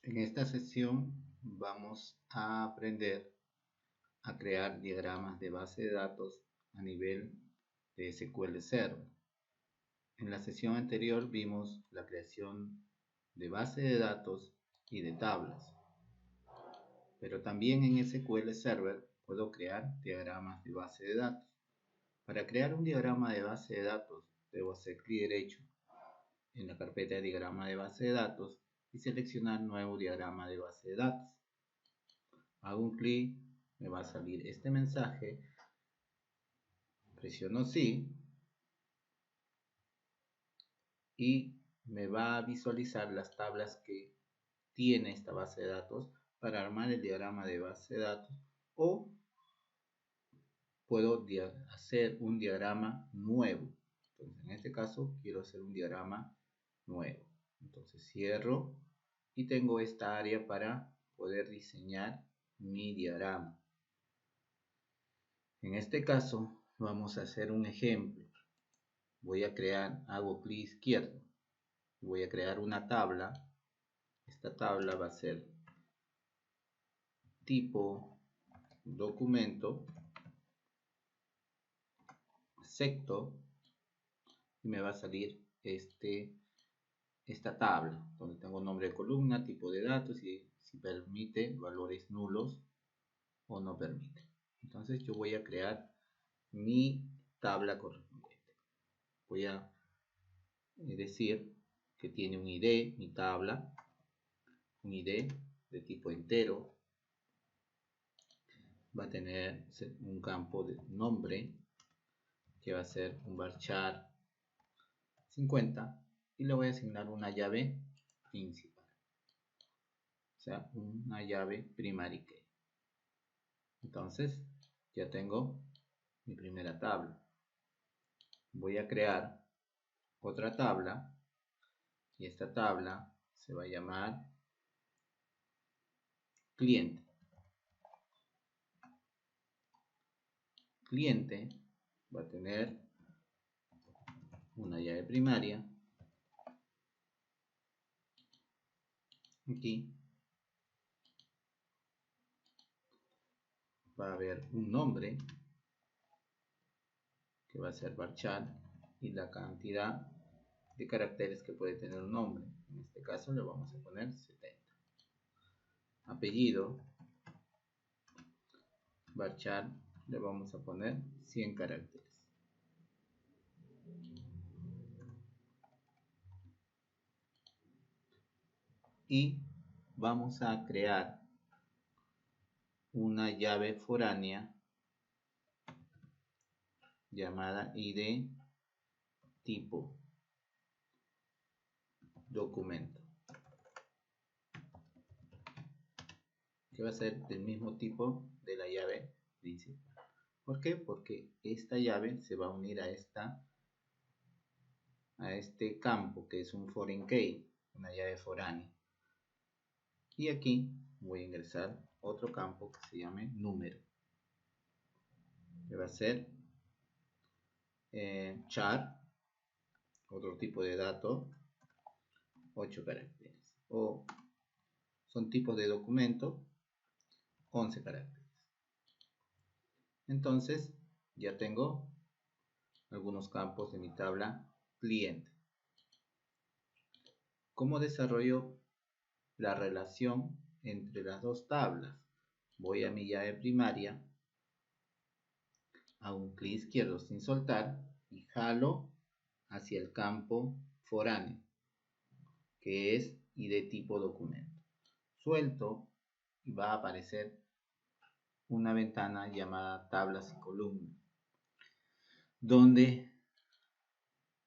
En esta sesión vamos a aprender a crear diagramas de base de datos a nivel de SQL Server. En la sesión anterior vimos la creación de base de datos y de tablas, pero también en SQL Server puedo crear diagramas de base de datos. Para crear un diagrama de base de datos debo hacer clic derecho en la carpeta de diagrama de base de datos y seleccionar nuevo diagrama de base de datos. Hago un clic, me va a salir este mensaje, presiono sí y me va a visualizar las tablas que tiene esta base de datos para armar el diagrama de base de datos, o puedo hacer un diagrama nuevo. Entonces, en este caso quiero hacer un diagrama nuevo. Entonces cierro y tengo esta área para poder diseñar mi diagrama. En este caso vamos a hacer un ejemplo. Hago clic izquierdo, voy a crear una tabla. Esta tabla va a ser tipo documento, secto, y me va a salir esta tabla donde tengo nombre de columna, tipo de datos y si permite valores nulos o no permite. Entonces yo voy a crear mi tabla correspondiente. Voy a decir que tiene un ID, mi tabla, un ID de tipo entero, va a tener un campo de nombre que va a ser un varchar 50 y le voy a asignar una llave principal, o sea, una llave primary key. Entonces ya tengo mi primera tabla. Voy a crear otra tabla y esta tabla se va a llamar cliente. Cliente va a tener una llave primaria aquí, va a haber un nombre que va a ser varchar y la cantidad de caracteres que puede tener un nombre. En este caso le vamos a poner 70. Apellido varchar le vamos a poner 100 caracteres. Y vamos a crear una llave foránea llamada ID tipo documento, que va a ser del mismo tipo de la llave principal. ¿Por qué? Porque esta llave se va a unir a este campo que es un foreign key, una llave foránea. Y aquí voy a ingresar otro campo que se llame número, que va a ser char, otro tipo de dato, 8 caracteres, o son tipos de documento, 11 caracteres. Entonces ya tengo algunos campos de mi tabla cliente. ¿Cómo desarrollo la relación entre las dos tablas? Voy a mi llave primaria, hago un clic izquierdo sin soltar y jalo hacia el campo foráneo, que es ID tipo documento. Suelto y va a aparecer una ventana llamada tablas y columnas, donde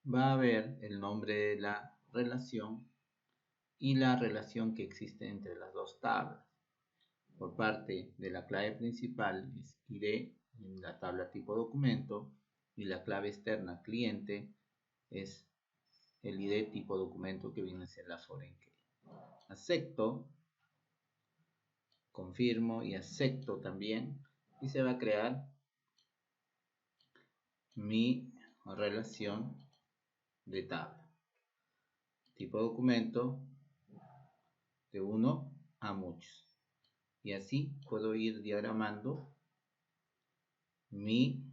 va a ver el nombre de la relación y la relación que existe entre las dos tablas. Por parte de la clave principal es ID en la tabla tipo documento y la clave externa cliente es el ID tipo documento que viene a ser la foreign key. Acepto, confirmo y acepto también y se va a crear mi relación de tabla tipo documento de uno a muchos. Y así puedo ir diagramando mi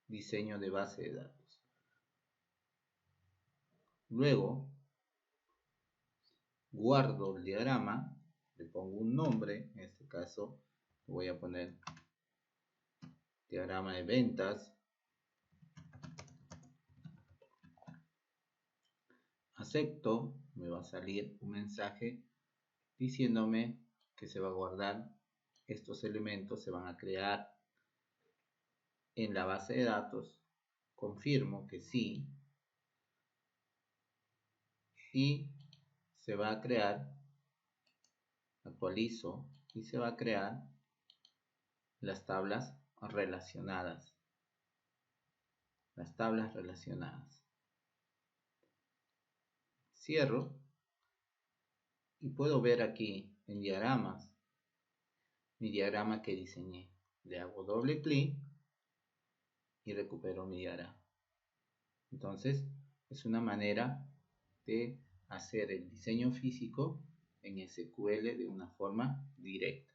diseño de base de datos. Luego guardo el diagrama, le pongo un nombre, en este caso voy a poner diagrama de ventas. Acepto, me va a salir un mensaje diciéndome que se va a guardar, estos elementos se van a crear en la base de datos. Confirmo que sí y se va a crear, actualizo y se va a crear las tablas relacionadas. Las tablas relacionadas. Cierro y puedo ver aquí en diagramas mi diagrama que diseñé. Le hago doble clic y recupero mi diagrama. Entonces es una manera de hacer el diseño físico en SQL de una forma directa.